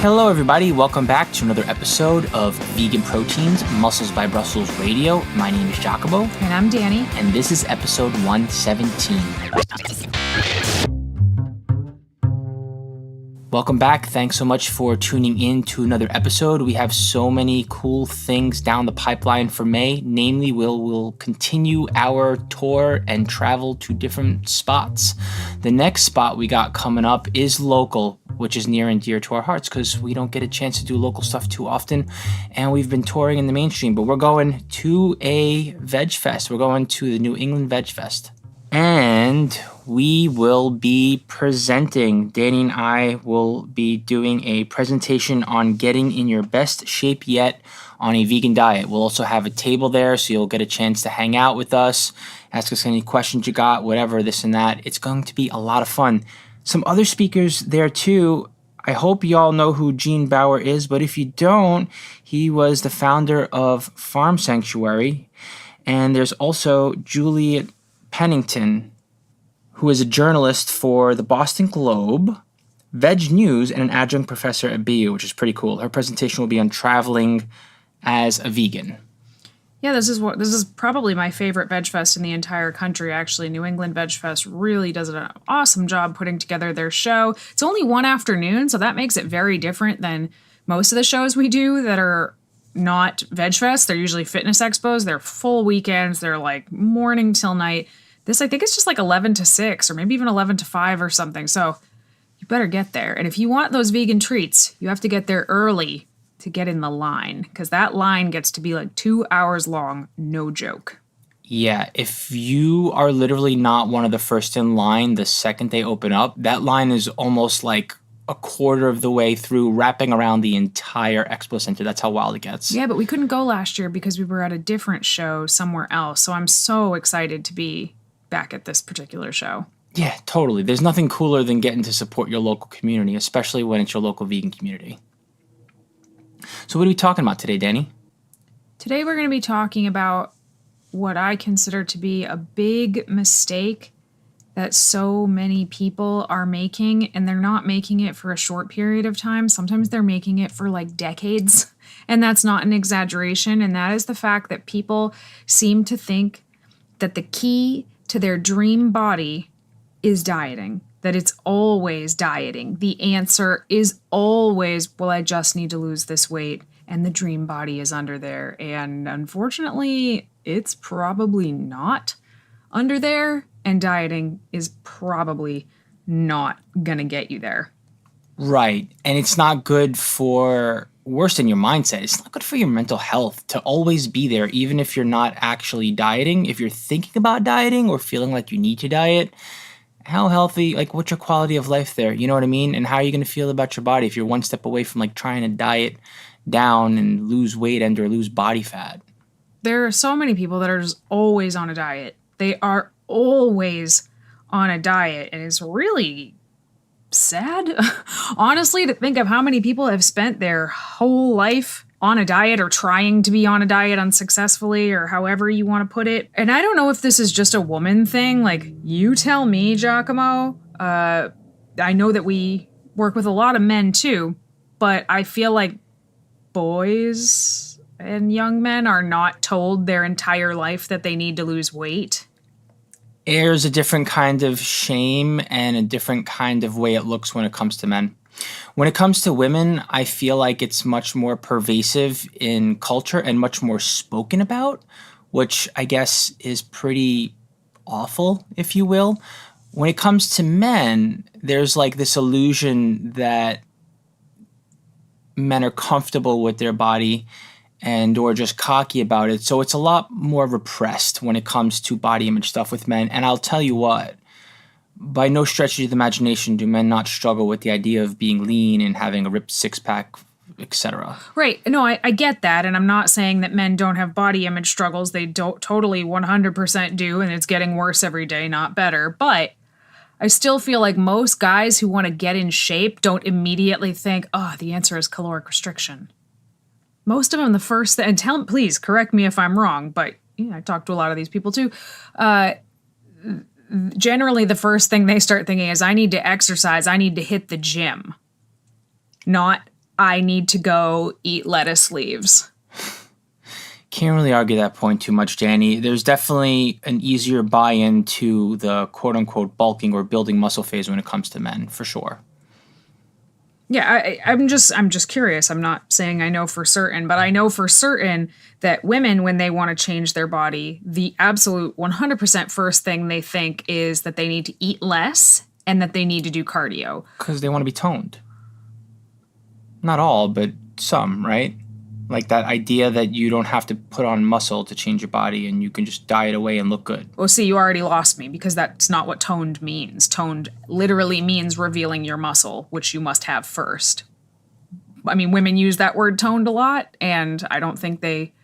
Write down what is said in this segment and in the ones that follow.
Hello, everybody. Welcome back to another episode of Vegan Proteins, Muscles by Brussels Radio. My name is 𝐶𝐿. And I'm Danny. And this is episode 117. Welcome back. Thanks so much for tuning in to another episode. We have so many cool things down the pipeline for May. Namely, we'll continue our tour and travel to different spots. The next spot we got coming up is local, which is near and dear to our hearts because we don't get a chance to do local stuff too often. And we've been touring in the mainstream, but we're going to a veg fest. We're going to the New England Veg Fest. And we will be presenting, Danny and I will be doing a presentation on getting in your best shape yet on a vegan diet. We'll also have a table there so you'll get a chance to hang out with us, ask us any questions you got, whatever, this and that. It's going to be a lot of fun. Some other speakers there too. I hope you all know who Gene Baur is, but if you don't, he was the founder of Farm Sanctuary. And there's also Juliet Pennington, who is a journalist for the Boston Globe, Veg News, and an adjunct professor at BU, which is pretty cool. Her presentation will be on traveling as a vegan. Yeah, this is probably my favorite Veg Fest in the entire country, actually. New England Veg Fest really does an awesome job putting together their show. It's only one afternoon, so that makes it very different than most of the shows we do that are not Veg Fest. They're usually fitness expos. They're full weekends. They're like morning till night. This, I think, is just like 11 to 6 or maybe even 11 to 5 or something. So you better get there. And if you want those vegan treats, you have to get there early to get in the line, because that line gets to be like 2 hours long. No joke. Yeah, if you are literally not one of the first in line the second they open up, that line is almost like a quarter of the way through, wrapping around the entire expo center. That's how wild it gets. Yeah, but we couldn't go last year because we were at a different show somewhere else. So I'm so excited to be back at this particular show. Yeah, totally. There's nothing cooler than getting to support your local community, especially when it's your local vegan community. So what are we talking about today, Danny? Today we're going to be talking about what I consider to be a big mistake that so many people are making, and they're not making it for a short period of time. Sometimes they're making it for like decades, and that's not an exaggeration. And that is the fact that people seem to think that the key to their dream body is dieting, that it's always dieting. The answer is always, well, I just need to lose this weight, and the dream body is under there. And unfortunately, it's probably not under there, and dieting is probably not going to get you there. Right. And it's not good for, worse than your mindset, it's not good for your mental health to always be there, even if you're not actually dieting. If you're thinking about dieting or feeling like you need to diet, how healthy, like what's your quality of life there? You know what I mean? And how are you going to feel about your body if you're one step away from like trying to diet down and lose weight and or lose body fat? There are so many people that are just always on a diet. They are always on a diet, and it's really sad, honestly, to think of how many people have spent their whole life on a diet or trying to be on a diet unsuccessfully, or however you want to put it. And I don't know if this is just a woman thing. Like, you tell me, 𝐶𝐿. I know that we work with a lot of men too, but I feel like boys and young men are not told their entire life that they need to lose weight. There's a different kind of shame and a different kind of way it looks when it comes to men. When it comes to women, I feel like it's much more pervasive in culture and much more spoken about, which I guess is pretty awful, if you will. When it comes to men, there's like this illusion that men are comfortable with their body and or just cocky about it. So it's a lot more repressed when it comes to body image stuff with men. And I'll tell you what, by no stretch of the imagination do men not struggle with the idea of being lean and having a ripped six-pack, etc. Right. No, I get that. And I'm not saying that men don't have body image struggles. They don't totally 100% do, and it's getting worse every day, not better. But I still feel like most guys who want to get in shape don't immediately think, oh, the answer is caloric restriction. Most of them, the first thing, and please correct me if I'm wrong, but I talk to a lot of these people too. Generally, the first thing they start thinking is, I need to exercise, I need to hit the gym. Not, I need to go eat lettuce leaves. Can't really argue that point too much, Danny. There's definitely an easier buy-in to the quote-unquote bulking or building muscle phase when it comes to men, for sure. Yeah, I'm just curious. I'm not saying I know for certain, but I know for certain that women, when they want to change their body, the absolute 100% first thing they think is that they need to eat less and that they need to do cardio. Because they want to be toned. Not all, but some, right? Like that idea that you don't have to put on muscle to change your body and you can just diet away and look good. Well, see, you already lost me because that's not what toned means. Toned literally means revealing your muscle, which you must have first. I mean, women use that word toned a lot, and I don't think they,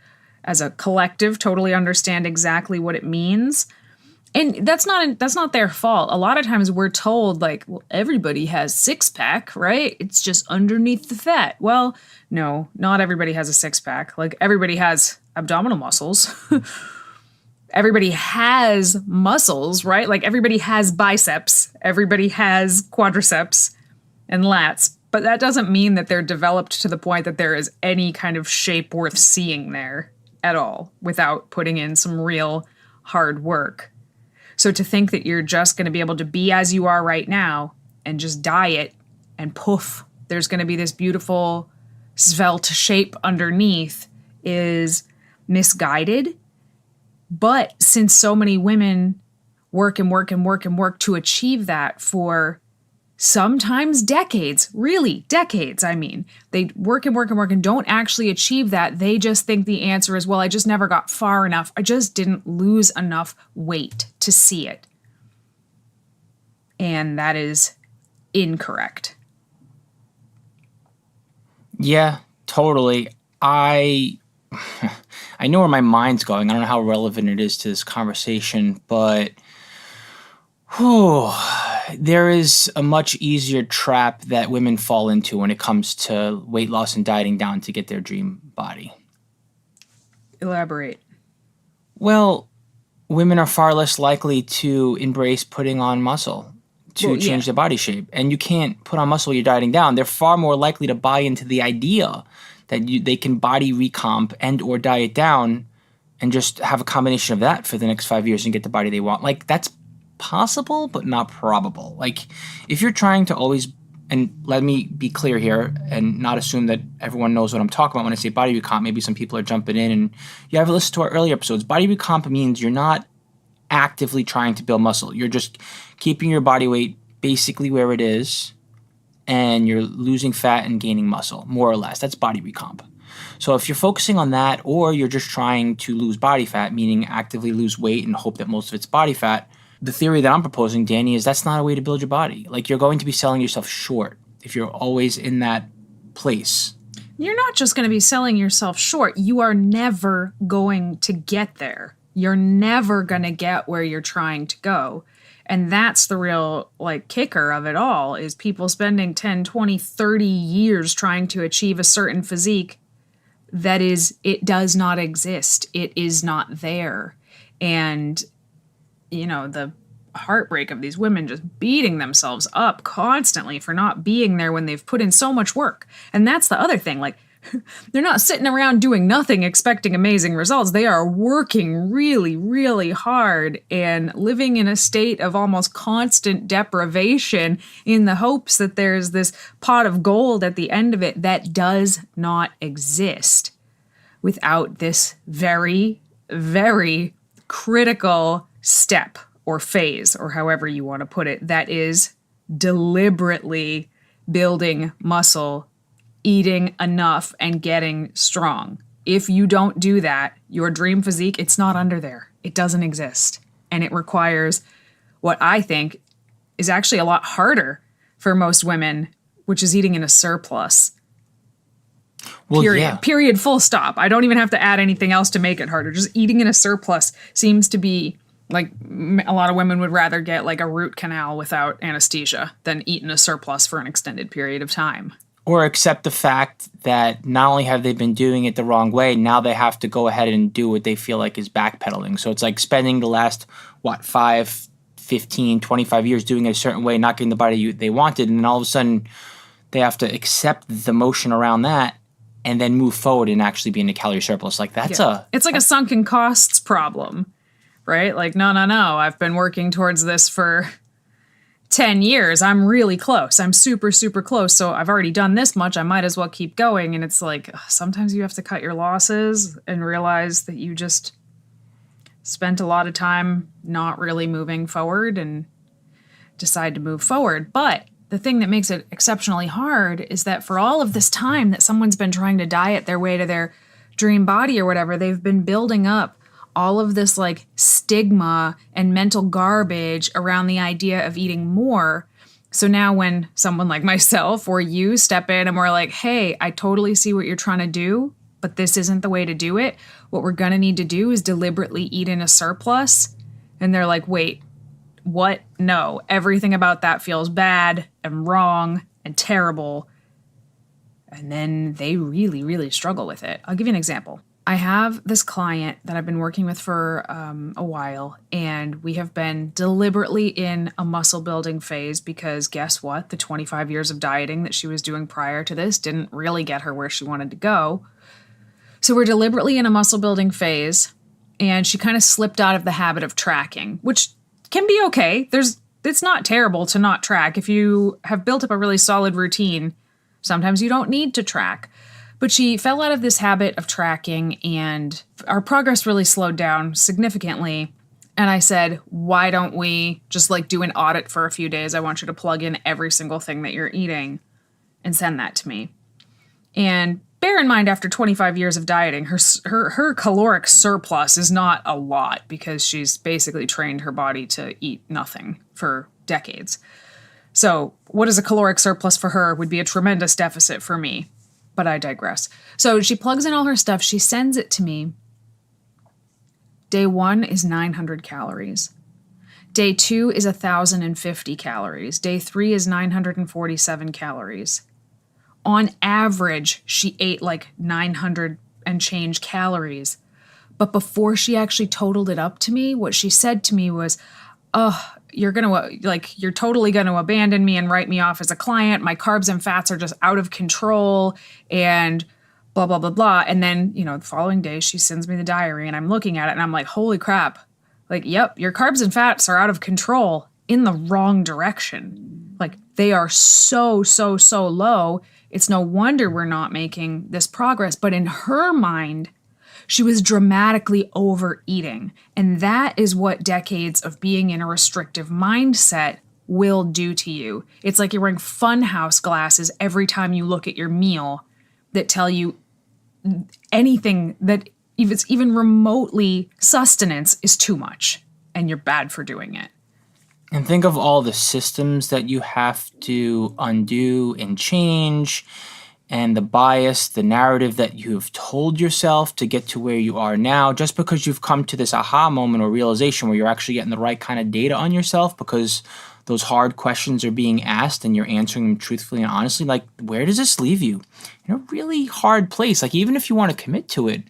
as a collective, totally understand exactly what it means. And that's not their fault. A lot of times we're told, like, well, everybody has six-pack, right? It's just underneath the fat. Well, no, not everybody has a six-pack. Like, everybody has abdominal muscles. Everybody has muscles, right? Like, everybody has biceps. Everybody has quadriceps and lats. But that doesn't mean that they're developed to the point that there is any kind of shape worth seeing there at all without putting in some real hard work. So to think that you're just going to be able to be as you are right now and just diet and poof, there's going to be this beautiful svelte shape underneath is misguided. But since so many women work and work and work and work to achieve that for sometimes decades, really decades, I mean, they work and work and work and don't actually achieve that. They just think the answer is, well, I just never got far enough. I just didn't lose enough weight to see it. And that is incorrect. Yeah, totally. I know where my mind's going. I don't know how relevant it is to this conversation, but there is a much easier trap that women fall into when it comes to weight loss and dieting down to get their dream body. Elaborate. Well, women are far less likely to embrace putting on muscle to change their body shape. And you can't put on muscle while you're dieting down. They're far more likely to buy into the idea that they can body recomp and or diet down and just have a combination of that for the next 5 years and get the body they want. Like, that's possible, but not probable. Like, if you're trying to always, and let me be clear here and not assume that everyone knows what I'm talking about when I say body recomp. Maybe some people are jumping in and you haven't listened to our earlier episodes. Body recomp means you're not actively trying to build muscle. You're just keeping your body weight basically where it is and you're losing fat and gaining muscle, more or less. That's body recomp. So if you're focusing on that, or you're just trying to lose body fat, meaning actively lose weight and hope that most of it's body fat, the theory that I'm proposing, Danny, is that's not a way to build your body. Like, you're going to be selling yourself short if you're always in that place. You're not just going to be selling yourself short. You are never going to get there. You're never going to get where you're trying to go. And that's the real, like, kicker of it all, is people spending 10, 20, 30 years trying to achieve a certain physique that is, it does not exist. It is not there. And, you know, the heartbreak of these women just beating themselves up constantly for not being there when they've put in so much work. And that's the other thing, like, they're not sitting around doing nothing expecting amazing results. They are working really, really hard and living in a state of almost constant deprivation in the hopes that there's this pot of gold at the end of it that does not exist without this very, very critical step or phase, or however you want to put it, that is deliberately building muscle, eating enough, and getting strong. If you don't do that, your dream physique, it's not under there. It doesn't exist. And it requires what I think is actually a lot harder for most women, which is eating in a surplus. Well, period. yeah. Period. Full stop. I don't even have to add anything else to make it harder. Just eating in a surplus seems to be like a lot of women would rather get like a root canal without anesthesia than eat in a surplus for an extended period of time. Or accept the fact that not only have they been doing it the wrong way, now they have to go ahead and do what they feel like is backpedaling. So it's like spending the last, 5, 15, 25 years doing it a certain way, not getting the body they wanted, and then all of a sudden they have to accept the motion around that and then move forward and actually be in a calorie surplus. Like it's like a sunken costs problem, right? Like, no, I've been working towards this for 10 years. I'm really close. I'm super, super close. So I've already done this much. I might as well keep going. And it's like, sometimes you have to cut your losses and realize that you just spent a lot of time not really moving forward and decide to move forward. But the thing that makes it exceptionally hard is that for all of this time that someone's been trying to diet their way to their dream body or whatever, they've been building up all of this like stigma and mental garbage around the idea of eating more. So now when someone like myself or you step in and we're like, hey, I totally see what you're trying to do, but this isn't the way to do it. What we're going to need to do is deliberately eat in a surplus. And they're like, wait, what? No, everything about that feels bad and wrong and terrible. And then they really, really struggle with it. I'll give you an example. I have this client that I've been working with for a while, and we have been deliberately in a muscle building phase because guess what? The 25 years of dieting that she was doing prior to this didn't really get her where she wanted to go. So we're deliberately in a muscle building phase, and she kind of slipped out of the habit of tracking, which can be okay. It's not terrible to not track. If you have built up a really solid routine, sometimes you don't need to track. But she fell out of this habit of tracking, and our progress really slowed down significantly. And I said, why don't we just like do an audit for a few days? I want you to plug in every single thing that you're eating and send that to me. And bear in mind, after 25 years of dieting, her caloric surplus is not a lot because she's basically trained her body to eat nothing for decades. So what is a caloric surplus for her would be a tremendous deficit for me. But I digress. So she plugs in all her stuff. She sends it to me. Day 1 is 900 calories. Day 2 is 1,050 calories. Day 3 is 947 calories. On average, she ate like 900 and change calories. But before she actually totaled it up to me, what she said to me was, oh, you're totally going to abandon me and write me off as a client. My carbs and fats are just out of control and blah, blah, blah, blah. And then, the following day she sends me the diary and I'm looking at it and I'm like, holy crap. Like, yep, your carbs and fats are out of control in the wrong direction. Like they are so, so, so low. It's no wonder we're not making this progress. But in her mind, she was dramatically overeating. And that is what decades of being in a restrictive mindset will do to you. It's like you're wearing funhouse glasses every time you look at your meal that tell you anything that if it's even remotely sustenance is too much and you're bad for doing it. And think of all the systems that you have to undo and change, and the bias, the narrative that you've told yourself to get to where you are now, just because you've come to this aha moment or realization where you're actually getting the right kind of data on yourself because those hard questions are being asked and you're answering them truthfully and honestly. Like, where does this leave you? In a really hard place. Like, even if you want to commit to it,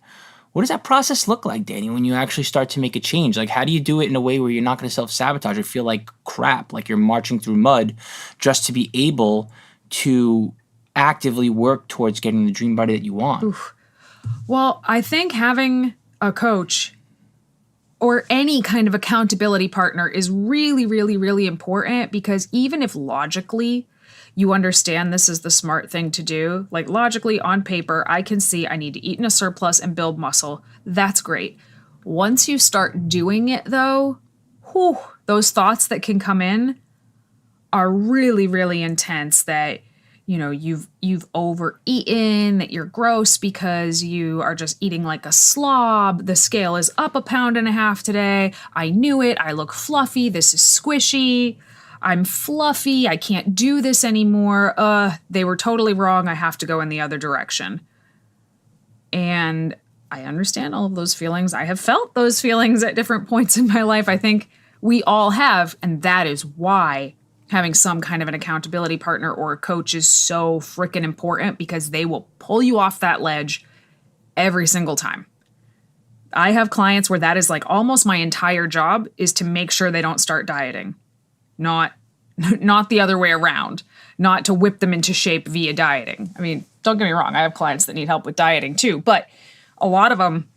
what does that process look like, Danny, when you actually start to make a change? Like, how do you do it in a way where you're not going to self-sabotage or feel like crap, like you're marching through mud, just to be able to actively work towards getting the dream body that you want? Oof. Well, I think having a coach or any kind of accountability partner is really, really, really important, because even if logically you understand this is the smart thing to do, like logically on paper, I can see I need to eat in a surplus and build muscle. That's great. Once you start doing it though, those thoughts that can come in are really, really intense, that you've overeaten, that you're gross because you are just eating like a slob. The scale is up 1.5 pounds today. I knew it. I look fluffy. This is squishy. I'm fluffy. I can't do this anymore. They were totally wrong. I have to go in the other direction. And I understand all of those feelings. I have felt those feelings at different points in my life. I think we all have. And that is why having some kind of an accountability partner or a coach is so freaking important, because they will pull you off that ledge every single time. I have clients where that is like almost my entire job, is to make sure they don't start dieting, not not the other way around, not to whip them into shape via dieting. I mean, don't get me wrong. I have clients that need help with dieting too, but a lot of them,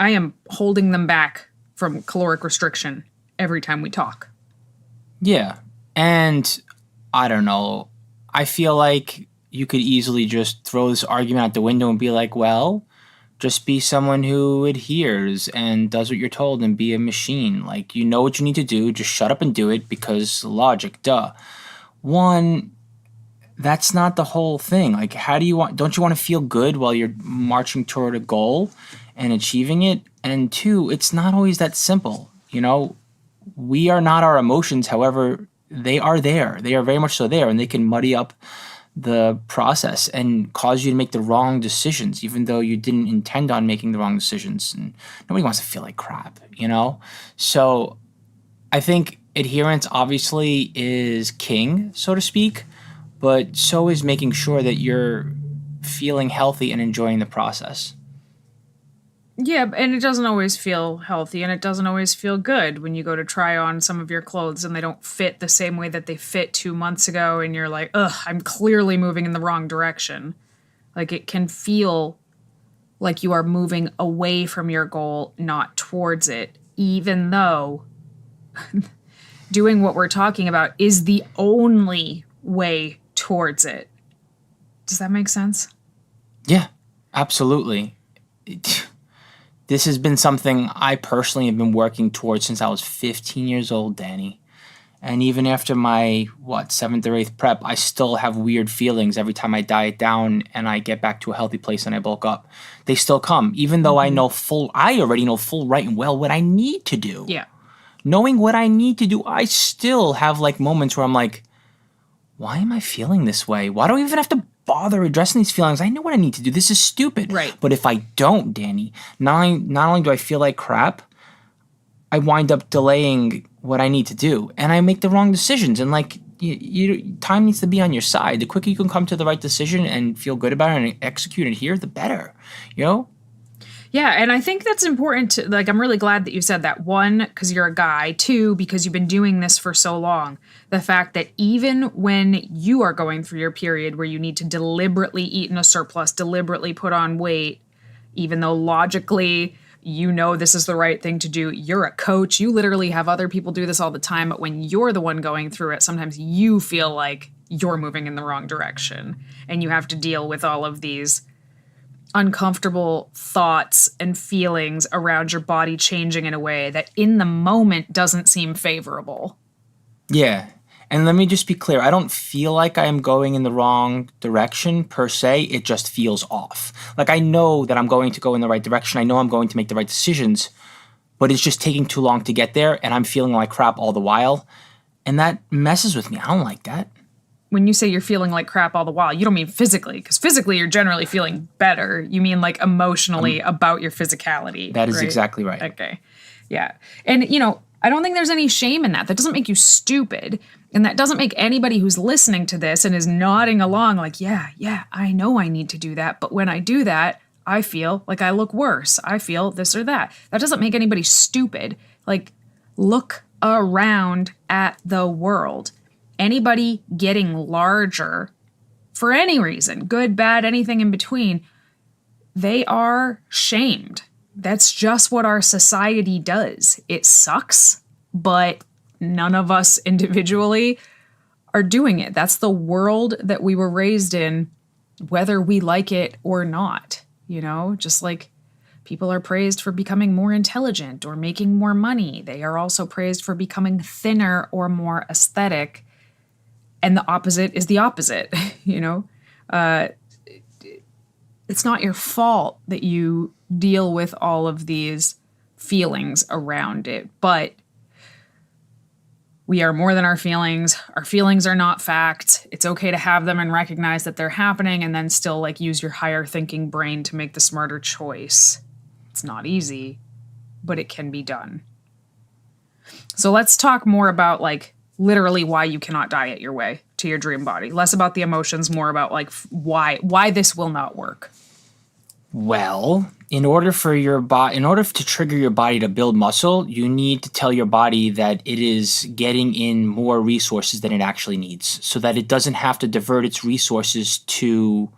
I am holding them back from caloric restriction every time we talk. Yeah. And I don't know. I feel like you could easily just throw this argument out the window and be like, well, just be someone who adheres and does what you're told and be a machine. Like, you know what you need to do. Just shut up and do it because logic, duh. One, that's not the whole thing. Like, don't you want to feel good while you're marching toward a goal and achieving it? And two, it's not always that simple. You know, we are not our emotions. However, they are there. They are very much so there, and they can muddy up the process and cause you to make the wrong decisions, even though you didn't intend on making the wrong decisions. And nobody wants to feel like crap, you know? So I think adherence obviously is king, so to speak, but so is making sure that you're feeling healthy and enjoying the process. Yeah, and it doesn't always feel healthy, and it doesn't always feel good when you go to try on some of your clothes and they don't fit the same way that they fit 2 months ago, and you're like, ugh, I'm clearly moving in the wrong direction. Like, it can feel like you are moving away from your goal, not towards it, even though doing what we're talking about is the only way towards it. Does that make sense? Yeah, absolutely. This has been something I personally have been working towards since I was 15 years old, Danny. And even after my, 7th or 8th prep, I still have weird feelings every time I diet down and I get back to a healthy place and I bulk up. They still come, even though I already know full right and well what I need to do. Yeah. Knowing what I need to do, I still have like moments where I'm like, why am I feeling this way? Why do I even have to bother addressing these feelings? I know what I need to do. This is stupid. Right. But if I don't, Danny, not only do I feel like crap, I wind up delaying what I need to do, and I make the wrong decisions. And like, time needs to be on your side. The quicker you can come to the right decision and feel good about it and execute it here, the better. You know? Yeah, and I think that's important to, like, I'm really glad that you said that. 1, because you're a guy. 2, because you've been doing this for so long. The fact that even when you are going through your period where you need to deliberately eat in a surplus, deliberately put on weight, even though logically you know this is the right thing to do, you're a coach, you literally have other people do this all the time, but when you're the one going through it, sometimes you feel like you're moving in the wrong direction, and you have to deal with all of these uncomfortable thoughts and feelings around your body changing in a way that in the moment doesn't seem favorable. Yeah. And let me just be clear. I don't feel like I am going in the wrong direction per se. It just feels off. Like, I know that I'm going to go in the right direction. I know I'm going to make the right decisions, but it's just taking too long to get there, and I'm feeling like crap all the while. And that messes with me. I don't like that. When you say you're feeling like crap all the while, you don't mean physically, because physically you're generally feeling better. You mean like emotionally about your physicality. That is right? exactly right. Okay. Yeah. And, I don't think there's any shame in that. That doesn't make you stupid. And that doesn't make anybody who's listening to this and is nodding along like, yeah, I know I need to do that. But when I do that, I feel like I look worse. I feel this or that. That doesn't make anybody stupid. Like, look around at the world. Anybody getting larger for any reason, good, bad, anything in between, they are shamed. That's just what our society does. It sucks, but none of us individually are doing it. That's the world that we were raised in, whether we like it or not. Just like people are praised for becoming more intelligent or making more money, they are also praised for becoming thinner or more aesthetic. And the opposite is the opposite, It's not your fault that you deal with all of these feelings around it, but we are more than our feelings. Our feelings are not fact. It's okay to have them and recognize that they're happening, and then still use your higher thinking brain to make the smarter choice. It's not easy, but it can be done. So let's talk more about literally why you cannot diet your way to your dream body. Less about the emotions, more about why this will not work. Well, in order to trigger your body to build muscle, you need to tell your body that it is getting in more resources than it actually needs, so that it doesn't have to divert its resources to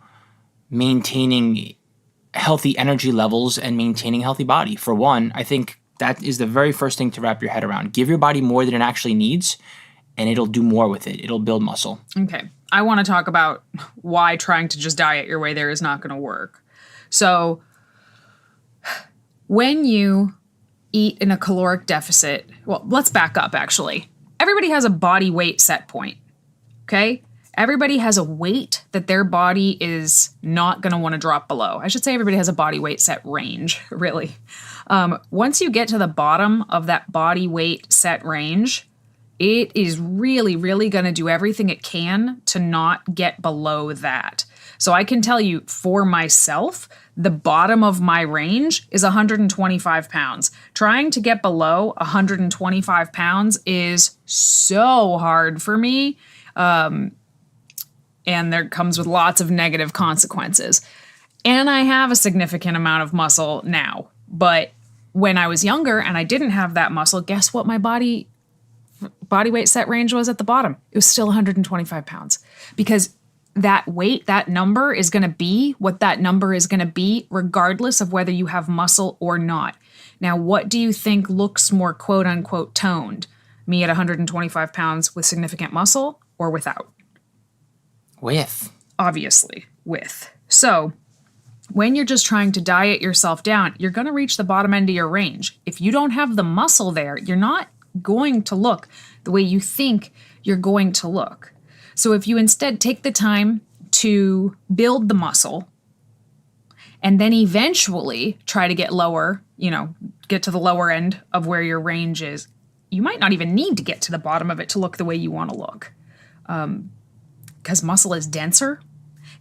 maintaining healthy energy levels and maintaining a healthy body. For one, I think that is the very first thing to wrap your head around. Give your body more than it actually needs, and it'll do more with it. It'll build muscle. Okay. I want to talk about why trying to just diet your way there is not going to work. So when you eat in a caloric deficit, well, let's back up actually. Everybody has a body weight set point, okay? Everybody has a weight that their body is not going to want to drop below. I should say everybody has a body weight set range, really. Once you get to the bottom of that body weight set range, it is really, really going to do everything it can to not get below that. So I can tell you for myself, the bottom of my range is 125 pounds. Trying to get below 125 pounds is so hard for me. And there comes with lots of negative consequences. And I have a significant amount of muscle now. But when I was younger and I didn't have that muscle, guess what my body weight set range was at the bottom? It was still 125 pounds. Because that weight, that number is going to be what that number is going to be regardless of whether you have muscle or not. Now, what do you think looks more quote unquote toned? Me at 125 pounds with significant muscle or without? With. Obviously, with. So when you're just trying to diet yourself down, you're going to reach the bottom end of your range. If you don't have the muscle there, you're not going to look the way you think you're going to look. So if you instead take the time to build the muscle and then eventually try to get lower, get to the lower end of where your range is, you might not even need to get to the bottom of it to look the way you want to look. Because muscle is denser,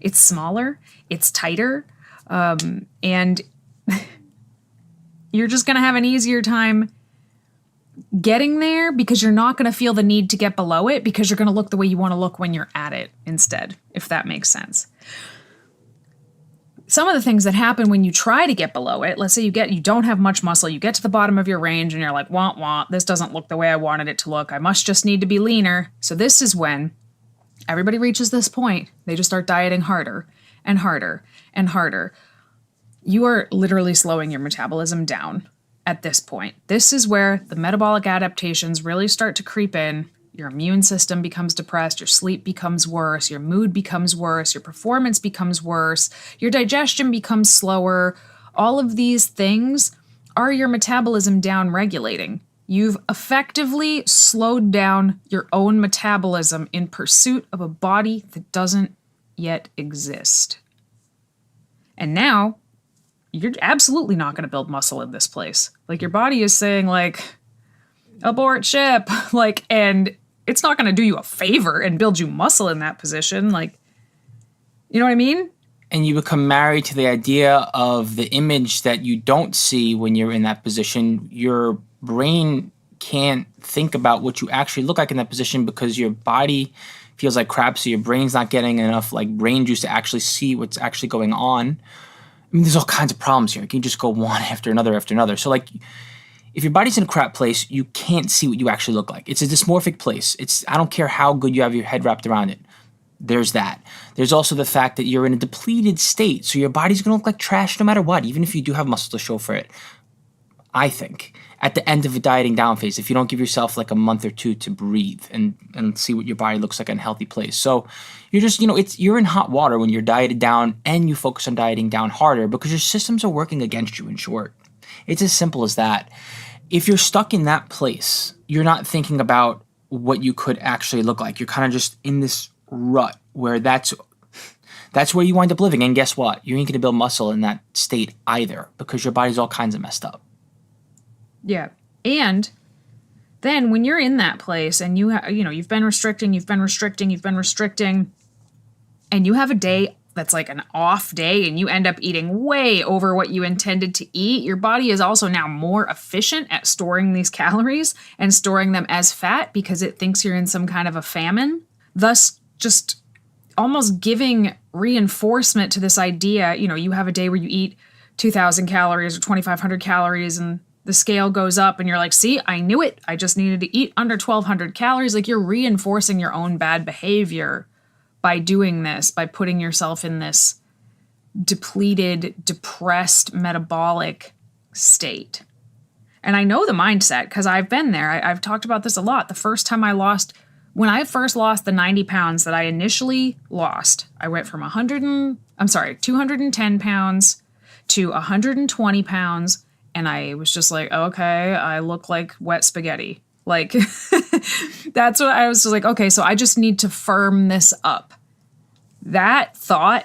it's smaller, it's tighter, and you're just going to have an easier time getting there because you're not going to feel the need to get below it because you're going to look the way you want to look when you're at it instead, if that makes sense. Some of the things that happen when you try to get below it, let's say you don't have much muscle, you get to the bottom of your range and you're like, wah, this doesn't look the way I wanted it to look. I must just need to be leaner. So this is when everybody reaches this point. They just start dieting harder and harder and harder. You are literally slowing your metabolism down at this point. This is where the metabolic adaptations really start to creep in. Your immune system becomes depressed, your sleep becomes worse, your mood becomes worse, your performance becomes worse, your digestion becomes slower. All of these things are your metabolism down regulating. You've effectively slowed down your own metabolism in pursuit of a body that doesn't yet exist. And now, you're absolutely not going to build muscle in this place. Like, your body is saying, like, abort ship. Like, and it's not going to do you a favor and build you muscle in that position. Like, you know what I mean? And you become married to the idea of the image that you don't see when you're in that position. Your brain can't think about what you actually look like in that position because your body feels like crap, so your brain's not getting enough, like, brain juice to actually see what's actually going on. I mean, there's all kinds of problems here. You can just go one after another. So, like, if your body's in a crap place, you can't see what you actually look like. It's a dysmorphic place. I don't care how good you have your head wrapped around it. There's that. There's also the fact that you're in a depleted state, so your body's going to look like trash no matter what, even if you do have muscle to show for it. I think at the end of a dieting down phase, if you don't give yourself like a month or two to breathe and see what your body looks like in a healthy place. So you're just, you're in hot water when you're dieted down and you focus on dieting down harder because your systems are working against you, in short. It's as simple as that. If you're stuck in that place, you're not thinking about what you could actually look like. You're kind of just in this rut where that's where you wind up living. And guess what? You ain't going to build muscle in that state either because your body's all kinds of messed up. Yeah. And then when you're in that place and you've been restricting, and you have a day that's like an off day and you end up eating way over what you intended to eat, your body is also now more efficient at storing these calories and storing them as fat because it thinks you're in some kind of a famine. Thus, just almost giving reinforcement to this idea. You know, you have a day where you eat 2,000 calories or 2,500 calories and the scale goes up and you're like, see, I knew it. I just needed to eat under 1,200 calories. Like, you're reinforcing your own bad behavior by doing this, by putting yourself in this depleted, depressed, metabolic state. And I know the mindset because I've been there. I've talked about this a lot. The first time when I first lost the 90 pounds that I initially lost, I went from 210 pounds to 120 pounds. And I was just like, okay, I look like wet spaghetti. Like, that's what I was just like, okay, so I just need to firm this up. That thought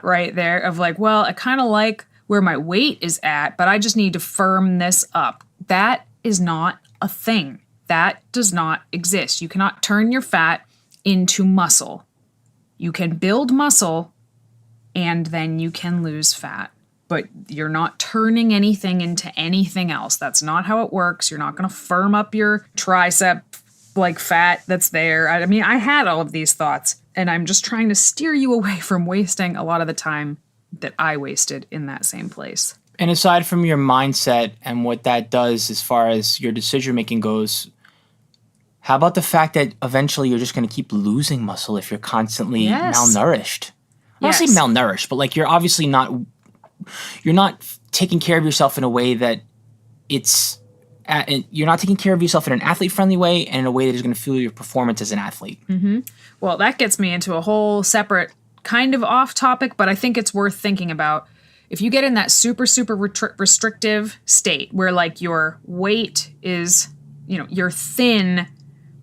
right there of like, well, I kind of like where my weight is at, but I just need to firm this up. That is not a thing. That does not exist. You cannot turn your fat into muscle. You can build muscle and then you can lose fat, but you're not turning anything into anything else. That's not how it works. You're not going to firm up your tricep like fat that's there. I mean, I had all of these thoughts, and I'm just trying to steer you away from wasting a lot of the time that I wasted in that same place. And aside from your mindset and what that does as far as your decision making goes, how about the fact that eventually you're just going to keep losing muscle if you're constantly malnourished? I don't say malnourished, but like you're obviously you're not taking care of yourself in a way that you're not taking care of yourself in an athlete-friendly way and in a way that is going to fuel your performance as an athlete. Mm-hmm. Well, that gets me into a whole separate kind of off topic, but I think it's worth thinking about. If you get in that super, super restrictive state where like your weight is, you know, you're thin,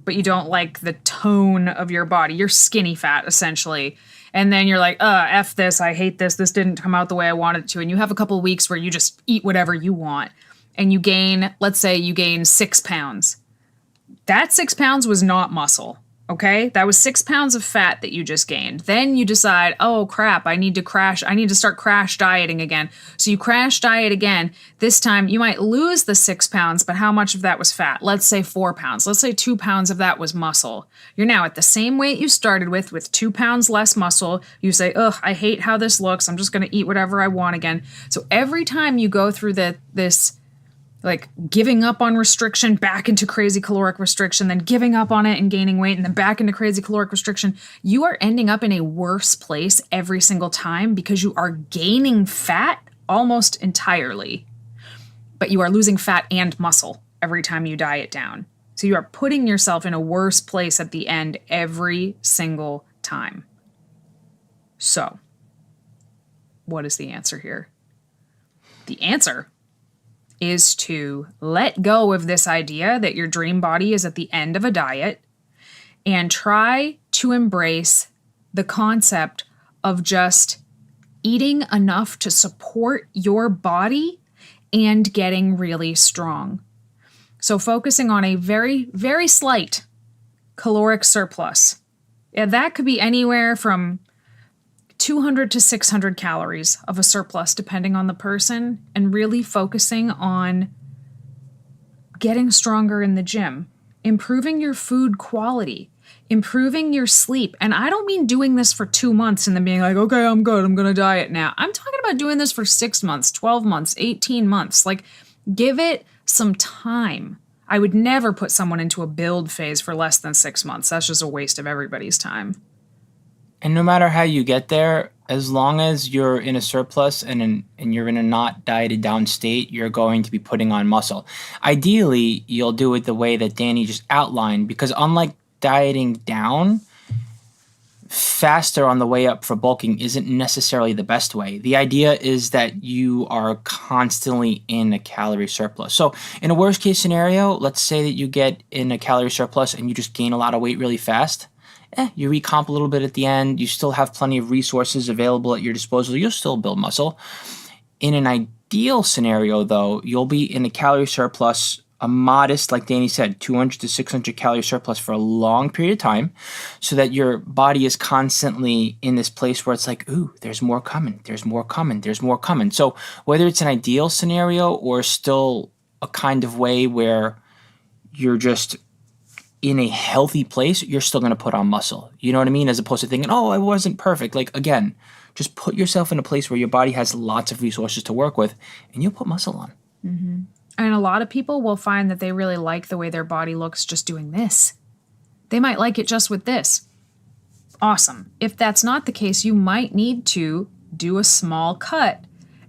but you don't like the tone of your body, you're skinny fat essentially. And then you're like, F this, I hate this, this didn't come out the way I wanted it to. And you have a couple of weeks where you just eat whatever you want. And you gain, let's say you gain 6 pounds. That 6 pounds was not muscle, okay? That was 6 pounds of fat that you just gained. Then you decide, oh crap, I need to start crash dieting again. So you crash diet again. This time you might lose the 6 pounds, but how much of that was fat? Let's say 4 pounds. Let's say 2 pounds of that was muscle. You're now at the same weight you started with 2 pounds less muscle. You say, ugh, I hate how this looks. I'm just gonna eat whatever I want again. So every time you go through this like giving up on restriction, back into crazy caloric restriction, then giving up on it and gaining weight, and then back into crazy caloric restriction, you are ending up in a worse place every single time because you are gaining fat almost entirely, but you are losing fat and muscle every time you diet down. So you are putting yourself in a worse place at the end every single time. So, what is the answer here? The answer is to let go of this idea that your dream body is at the end of a diet and try to embrace the concept of just eating enough to support your body and getting really strong. So focusing on a very, very slight caloric surplus. Yeah, that could be anywhere from 200 to 600 calories of a surplus, depending on the person, and really focusing on getting stronger in the gym, improving your food quality, improving your sleep. And I don't mean doing this for 2 months and then being like, okay, I'm good, I'm going to diet now. I'm talking about doing this for 6 months, 12 months, 18 months. Like, give it some time. I would never put someone into a build phase for less than 6 months. That's just a waste of everybody's time. And no matter how you get there, as long as you're in a surplus and you're in a not dieted down state, you're going to be putting on muscle. Ideally, you'll do it the way that Danny just outlined, because unlike dieting down, faster on the way up for bulking isn't necessarily the best way. The idea is that you are constantly in a calorie surplus. So in a worst case scenario, let's say that you get in a calorie surplus and you just gain a lot of weight really fast. You recomp a little bit at the end. You still have plenty of resources available at your disposal. You'll still build muscle. In an ideal scenario, though, you'll be in a calorie surplus, a modest, like Danny said, 200 to 600 calorie surplus for a long period of time, so that your body is constantly in this place where it's like, ooh, there's more coming, there's more coming, there's more coming. So whether it's an ideal scenario or still a kind of way where you're just in a healthy place, you're still going to put on muscle. You know what I mean? As opposed to thinking, oh, I wasn't perfect. Like, again, just put yourself in a place where your body has lots of resources to work with, and you'll put muscle on. Mm-hmm. And a lot of people will find that they really like the way their body looks just doing this. They might like it just with this. Awesome. If that's not the case, you might need to do a small cut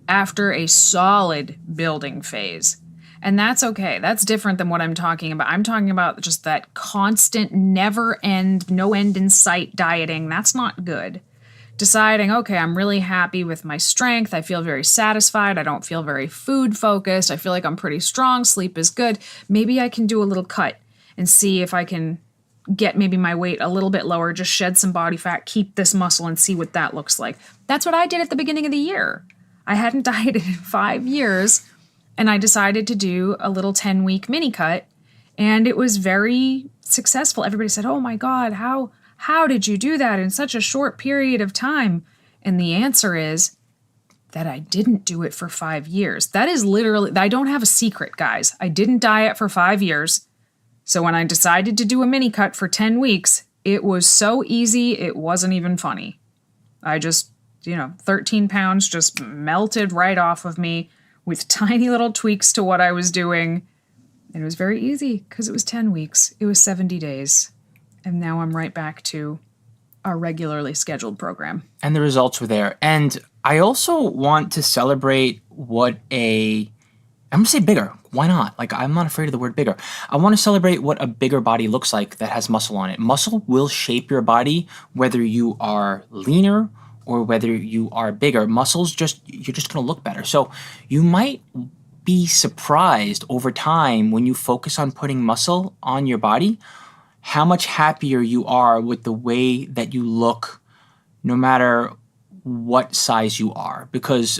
after a solid building phase. And that's okay. That's different than what I'm talking about. I'm talking about just that constant, never end, no end in sight dieting. That's not good. Deciding, okay, I'm really happy with my strength. I feel very satisfied. I don't feel very food focused. I feel like I'm pretty strong. Sleep is good. Maybe I can do a little cut and see if I can get maybe my weight a little bit lower, just shed some body fat, keep this muscle and see what that looks like. That's what I did at the beginning of the year. I hadn't dieted in 5 years. And I decided to do a little 10-week mini cut, and it was very successful. Everybody said, oh my God, how did you do that in such a short period of time? And the answer is that I didn't do it for 5 years. That is literally, I don't have a secret, guys. I didn't diet for 5 years. So when I decided to do a mini cut for 10 weeks, it was so easy, it wasn't even funny. I just, 13 pounds just melted right off of me, with tiny little tweaks to what I was doing. And it was very easy because it was 10 weeks. It was 70 days. And now I'm right back to our regularly scheduled program. And the results were there. And I also want to celebrate I'm going to say bigger. Why not? Like, I'm not afraid of the word bigger. I want to celebrate what a bigger body looks like that has muscle on it. Muscle will shape your body, whether you are leaner or whether you are bigger. You're just going to look better. So you might be surprised over time when you focus on putting muscle on your body, how much happier you are with the way that you look, no matter what size you are, because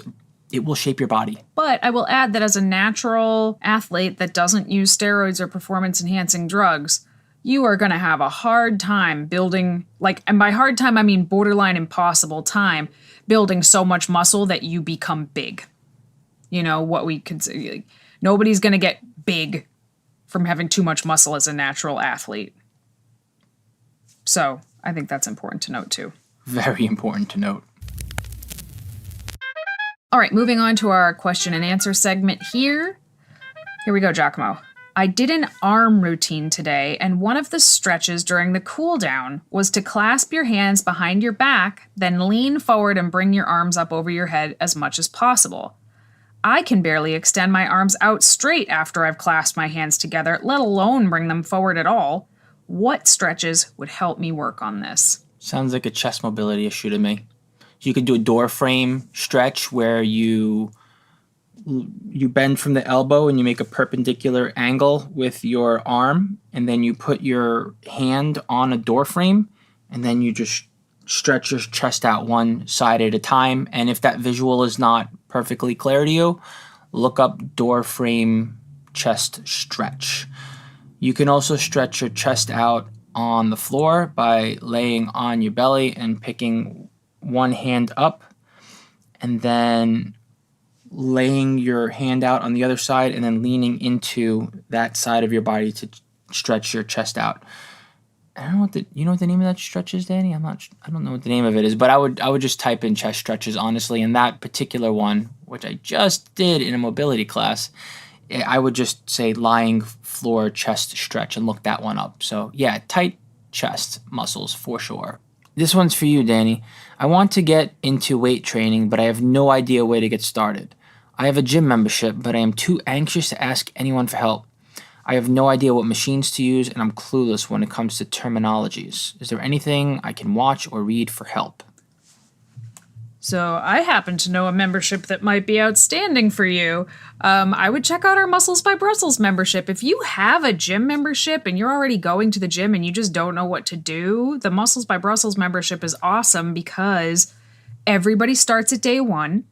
it will shape your body. But I will add that as a natural athlete that doesn't use steroids or performance-enhancing drugs, you are going to have a hard time building, and by hard time, I mean borderline impossible time, building so much muscle that you become big. What we consider, nobody's going to get big from having too much muscle as a natural athlete. So I think that's important to note too. Very important to note. All right, moving on to our question and answer segment here. Here we go, 𝐬𝐿𝐾𝐿. I did an arm routine today, and one of the stretches during the cool down was to clasp your hands behind your back, then lean forward and bring your arms up over your head as much as possible. I can barely extend my arms out straight after I've clasped my hands together, let alone bring them forward at all. What stretches would help me work on this? Sounds like a chest mobility issue to me. You could do a door frame stretch where you bend from the elbow and you make a perpendicular angle with your arm, and then you put your hand on a door frame, and then you just stretch your chest out one side at a time. And if that visual is not perfectly clear to you, look up door frame chest stretch. You can also stretch your chest out on the floor by laying on your belly and picking one hand up, and then laying your hand out on the other side and then leaning into that side of your body to stretch your chest out. I don't know what the name of that stretch is, Danny? I don't know what the name of it is, but I would just type in chest stretches, honestly, and that particular one, which I just did in a mobility class, I would just say lying floor chest stretch and look that one up. So yeah, tight chest muscles for sure. This one's for you, Danny. I want to get into weight training, but I have no idea where to get started. I have a gym membership, but I am too anxious to ask anyone for help. I have no idea what machines to use, and I'm clueless when it comes to terminologies. Is there anything I can watch or read for help? So I happen to know a membership that might be outstanding for you. I would check out our Muscles by Brussels membership. If you have a gym membership and you're already going to the gym and you just don't know what to do, the Muscles by Brussels membership is awesome because everybody starts at day one.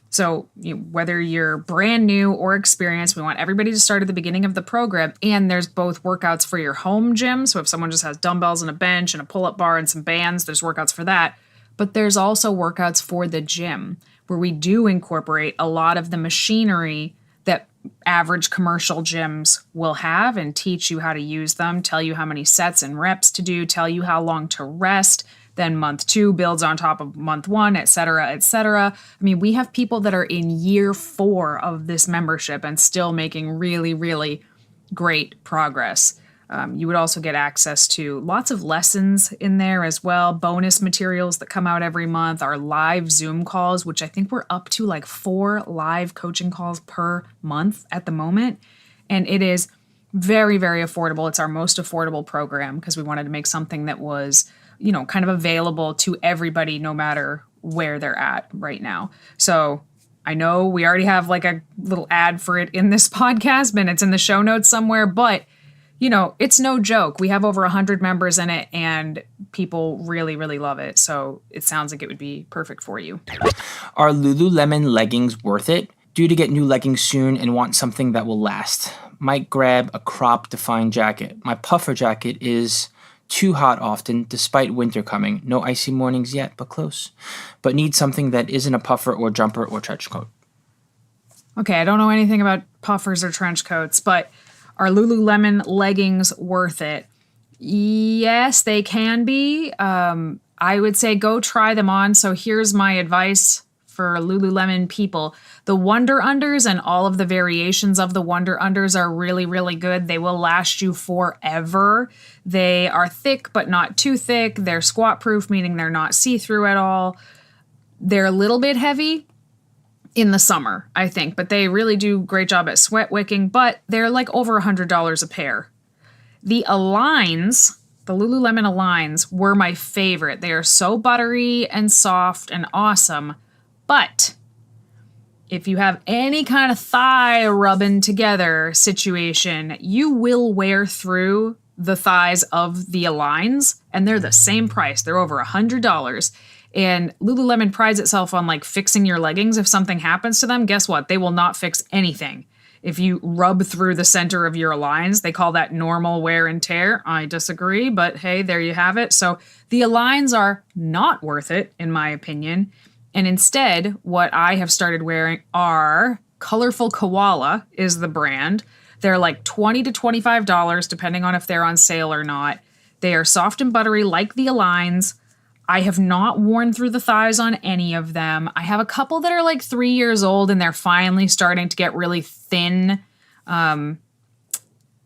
So whether you're brand new or experienced, we want everybody to start at the beginning of the program. And there's both workouts for your home gym. So if someone just has dumbbells and a bench and a pull-up bar and some bands, there's workouts for that. But there's also workouts for the gym where we do incorporate a lot of the machinery that average commercial gyms will have and teach you how to use them, tell you how many sets and reps to do, tell you how long to rest. Then month 2 builds on top of month 1, et cetera, et cetera. I mean, we have people that are in year 4 of this membership and still making really, really great progress. You would also get access to lots of lessons in there as well, bonus materials that come out every month, our live Zoom calls, which I think we're up to like 4 live coaching calls per month at the moment. And it is very, very affordable. It's our most affordable program because we wanted to make something that was, kind of available to everybody no matter where they're at right now. So I know we already have like a little ad for it in this podcast, and it's in the show notes somewhere, but it's no joke. We have over 100 members in it and people really, really love it. So it sounds like it would be perfect for you. Are Lululemon leggings worth it? Due to get new leggings soon and want something that will last. Might grab a crop defined jacket. My puffer jacket is too hot often, despite winter coming. No icy mornings yet, but close. But need something that isn't a puffer or jumper or trench coat. Okay, I don't know anything about puffers or trench coats, but are Lululemon leggings worth it? Yes, they can be. I would say go try them on. So here's my advice for Lululemon people. The Wonder Unders and all of the variations of the Wonder Unders are really, really good. They will last you forever. They are thick, but not too thick. They're squat proof, meaning they're not see-through at all. They're a little bit heavy in the summer, I think, but they really do a great job at sweat wicking, but they're like over $100 a pair. The Aligns, the Lululemon Aligns, were my favorite. They are so buttery and soft and awesome, but if you have any kind of thigh rubbing together situation, you will wear through the thighs of the Aligns, and they're the same price. They're over $100. And Lululemon prides itself on like fixing your leggings. If something happens to them, guess what? They will not fix anything. If you rub through the center of your Aligns, they call that normal wear and tear. I disagree, but hey, there you have it. So the Aligns are not worth it, in my opinion. And instead, what I have started wearing are Colorful Koala is the brand. They're like $20 to $25, depending on if they're on sale or not. They are soft and buttery like the Aligns. I have not worn through the thighs on any of them. I have a couple that are like 3 years old and they're finally starting to get really thin to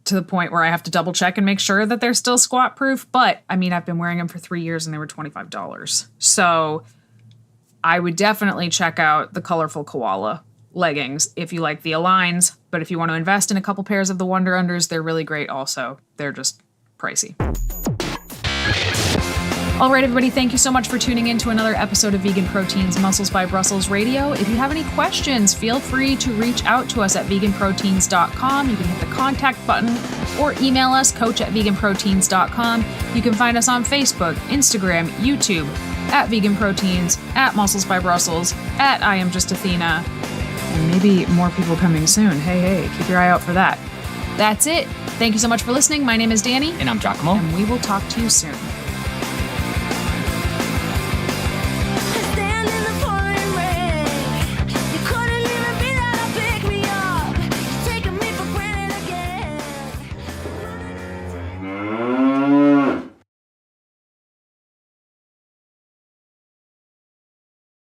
the point where I have to double check and make sure that they're still squat proof. But I mean, I've been wearing them for 3 years and they were $25. So I would definitely check out the Colorful Koala leggings if you like the Aligns. But if you want to invest in a couple pairs of the Wonder Unders, they're really great also. They're just pricey. All right, everybody, thank you so much for tuning in to another episode of Vegan Proteins Muscles by Brussels Radio. If you have any questions, feel free to reach out to us at VeganProteins.com. You can hit the contact button or email us, coach@VeganProteins.com. You can find us on Facebook, Instagram, YouTube, at Vegan Proteins, at Muscles by Brussels, at I Am Just Athena, and maybe more people coming soon. Hey, keep your eye out for that. That's it. Thank you so much for listening. My name is Danny. And I'm Giacomo. And we will talk to you soon.